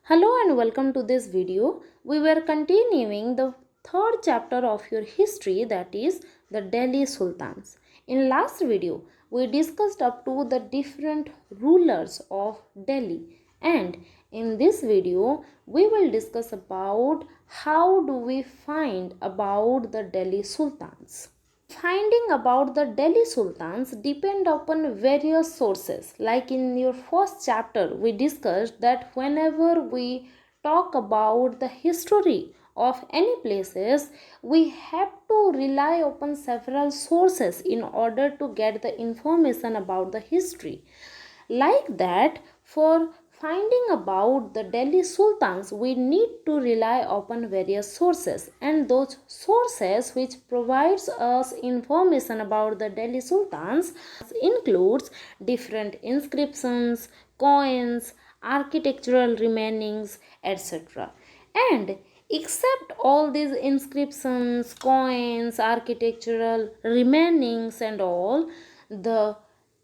Hello and welcome to this video. We were continuing the third chapter of your history, that is the Delhi Sultans. In last video, we discussed up to the different rulers of Delhi, and in this video we will discuss about how do we find about the Delhi Sultans. Finding about the Delhi Sultans depend upon various sources. Like in your first chapter, we discussed that whenever we talk about the history of any places, we have to rely upon several sources in order to get the information about the history. Like that, for finding about the Delhi Sultans, we need to rely upon various sources, and those sources which provides us information about the Delhi Sultans includes different inscriptions, coins, architectural remainings, etc. And except all these inscriptions, coins, architectural remainings and all, the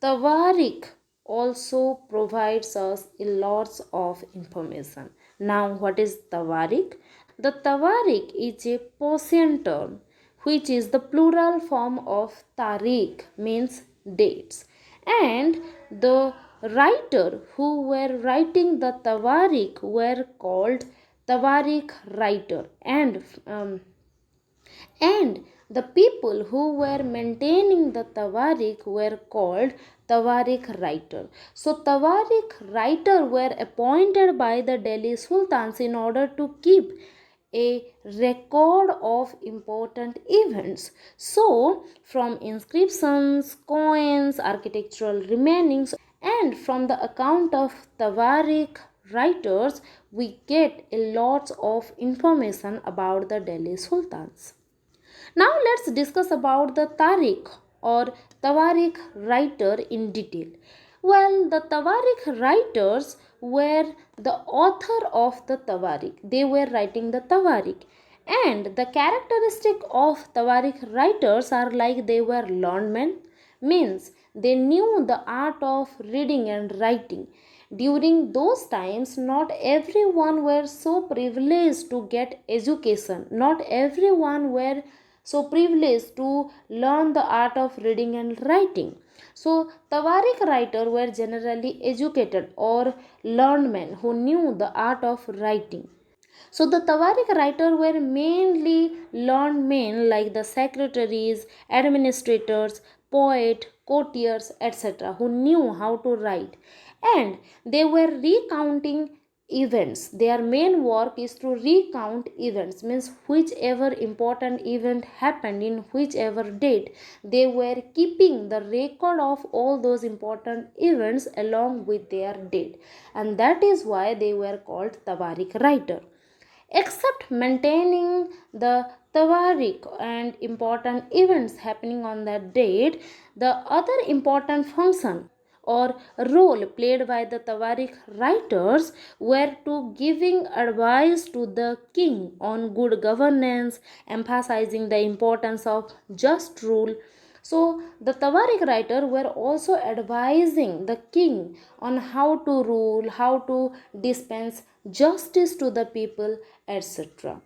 Tawarikh also provides us a lots of information. Now, what is Tawarikh? The Tawarikh is a Persian term which is the plural form of Tariq, means dates. And the writer who were writing the Tawarikh were called Tawarik Writer, and the people who were maintaining the Tawarikh were called Tawarik Writer. So Tawarik Writer were appointed by the Delhi Sultans in order to keep a record of important events. So from inscriptions, coins, architectural remainings, and from the account of Tawarik writers, we get a lot of information about the Delhi Sultans. Now let's discuss about the Tariq or Tawarikh writer in detail. Well, the Tawarikh writers were the author of the Tawarikh. They were writing the Tawarikh. And the characteristic of Tawarikh writers are like they were learned men, means they knew the art of reading and writing. During those times, not everyone were so privileged to get education. Not everyone were so privileged to learn the art of reading and writing. So Tawarik writer were generally educated or learned men who knew the art of writing. So the Tawarik writer were mainly learned men like the secretaries, administrators, poet, courtiers, etc., who knew how to write. And they were recounting events. Their main work is to recount events, means whichever important event happened in whichever date, they were keeping the record of all those important events along with their date. And that is why they were called Tawarik writer. Except maintaining the Tawarikh and important events happening on that date, the other important function or role played by the Tawarikh writers were to giving advice to the king on good governance, emphasizing the importance of just rule. So the Tawarik writer were also advising the king on how to rule, how to dispense justice to the people, etc.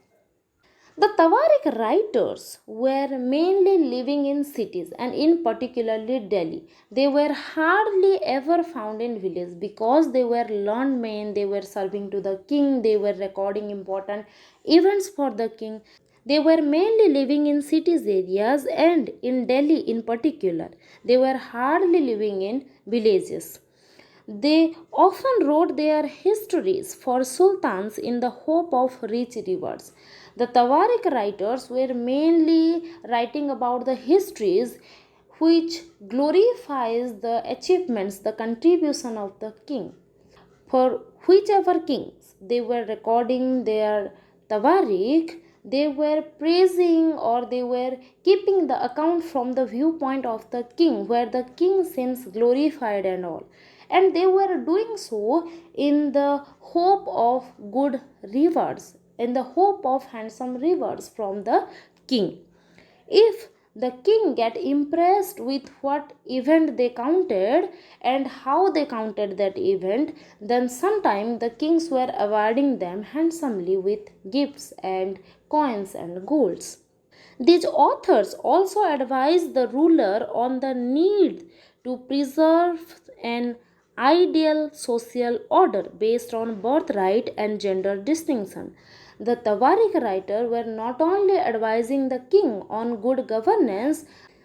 The Tawarik writers were mainly living in cities and in particularly Delhi. They were hardly ever found in villages because they were learned men, they were serving to the king, they were recording important events for the king. They were mainly living in cities areas and in Delhi in particular. They were hardly living in villages. They often wrote their histories for sultans in the hope of rich rewards. The Tawarik writers were mainly writing about the histories which glorifies the achievements, the contribution of the king. For whichever kings they were recording their Tawarikh, they were praising or they were keeping the account from the viewpoint of the king, where the king seems glorified and all. And they were doing so in the hope of good rewards, in the hope of handsome rewards from the king. If the king get impressed with what event they counted and how they counted that event, then sometime the kings were awarding them handsomely with gifts and coins and golds. These authors also advise the ruler on the need to preserve an ideal social order based on birthright and gender distinction. The Tawarik writer were not only advising the king on good governance,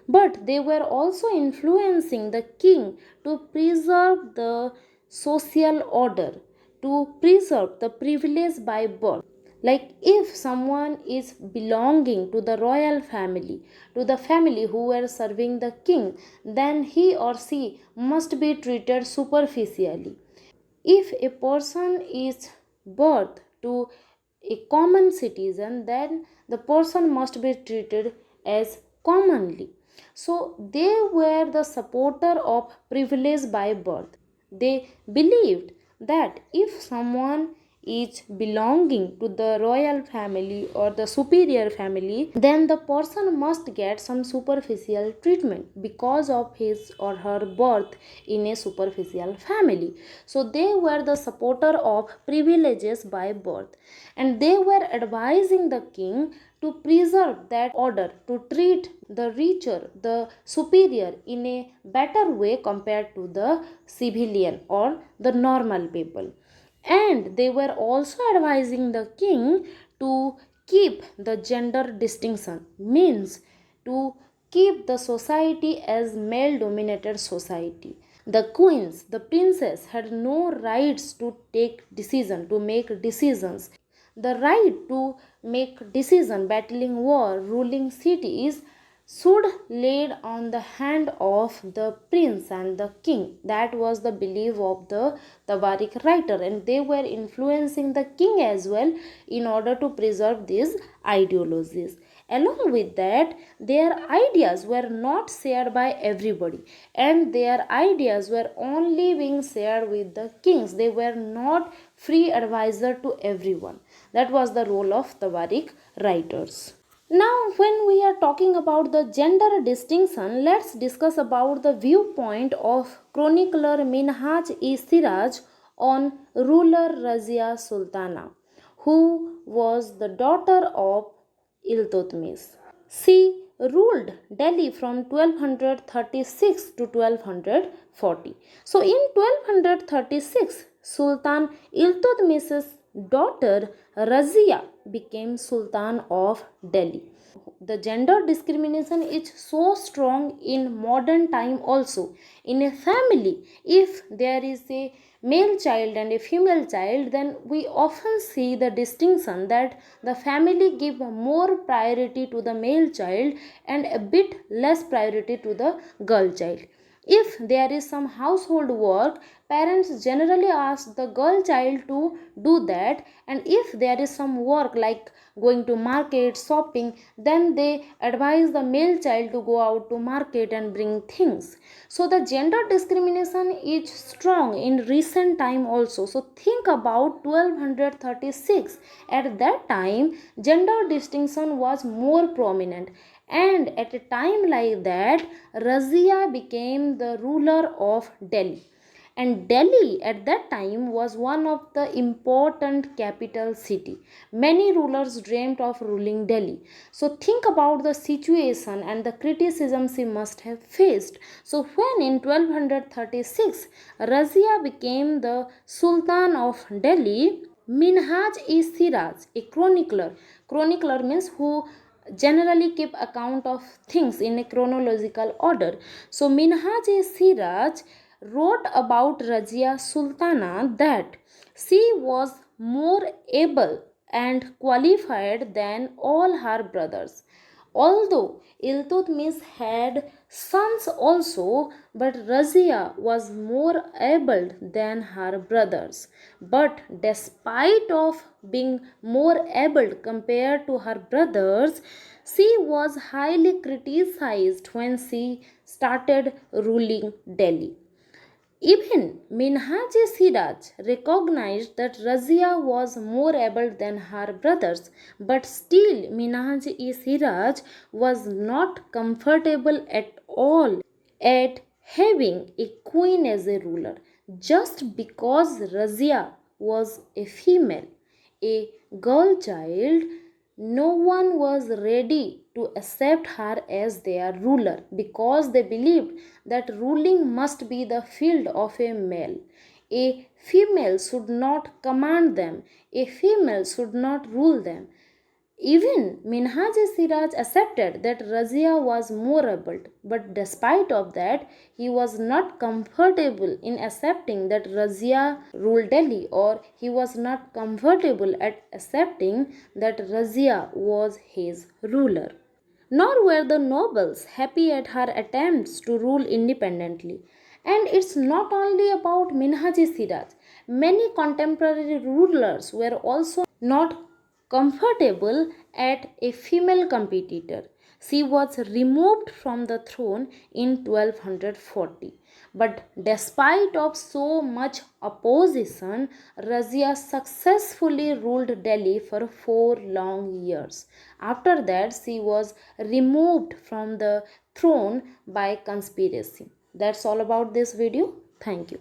but they were also influencing the king to preserve the social order, to preserve the privilege by birth. Like if someone is belonging to the royal family, to the family who were serving the king, then he or she must be treated superficially. If a person is birth to a common citizen, then the person must be treated as commonly. So they were the supporter of privilege by birth. They believed that if someone is belonging to the royal family or the superior family, then the person must get some superficial treatment because of his or her birth in a superficial family. So they were the supporter of privileges by birth, and they were advising the king to preserve that order, to treat the richer, the superior in a better way compared to the civilian or the normal people. And they were also advising the king to keep the gender distinction, means to keep the society as male dominated society. The queens, the princess had no rights to take decision, to make decisions. The right to make decision, battling war, ruling cities should laid on the hand of the prince and the king. That was the belief of the Tawarik writer, and they were influencing the king as well in order to preserve these ideologies. Along with that, their ideas were not shared by everybody, and their ideas were only being shared with the kings. They were not free advisor to everyone. That was the role of Tawarik writers. Now, when we are talking about the gender distinction, let's discuss about the viewpoint of chronicler Minhaj-i-siraj on ruler Razziya Sultana, who was the daughter of Iltutmish. She ruled Delhi from 1236 to 1240. So, in 1236, Sultan Iltutmish's daughter Razziya became Sultan of Delhi. The gender discrimination is so strong in modern time also. In a family, if there is a male child and a female child, then we often see the distinction that the family give more priority to the male child and a bit less priority to the girl child. If there is some household work, parents generally ask the girl child to do that, and if there is some work like going to market, shopping, then they advise the male child to go out to market and bring things. So the gender discrimination is strong in recent time also. So think about 1236. At that time, gender distinction was more prominent, and at a time like that, Razziya became the ruler of Delhi. And Delhi at that time was one of the important capital city. Many rulers dreamed of ruling Delhi. So think about the situation and the criticism she must have faced. So when in 1236 Razziya became the Sultan of Delhi, Minhaj-i-siraj, a chronicler means who generally keep account of things in a chronological order. So Minhaj-i-siraj wrote about Razziya Sultana that she was more able and qualified than all her brothers. Although Iltutmish had sons also, but Razziya was more able than her brothers. But despite of being more able compared to her brothers, she was highly criticized when she started ruling Delhi. Even Minhaj-i-siraj recognized that Razziya was more able than her brothers, but still Minhaj-i-siraj was not comfortable at all at having a queen as a ruler just because Razziya was a female, a girl child. No one was ready to accept her as their ruler because they believed that ruling must be the field of a male. A female should not command them, a female should not rule them. Even Minhaj-i-Siraj accepted that Razia was more able, but despite of that, he was not comfortable in accepting that Razia ruled Delhi, or he was not comfortable at accepting that Razia was his ruler. Nor were the nobles happy at her attempts to rule independently. And it's not only about Minhaj-i-Siraj. Many contemporary rulers were also not comfortable at a female competitor. She was removed from the throne in 1240. But despite of so much opposition, Razia successfully ruled Delhi for 4 long years. After that, she was removed from the throne by conspiracy. That's all about this video. Thank you.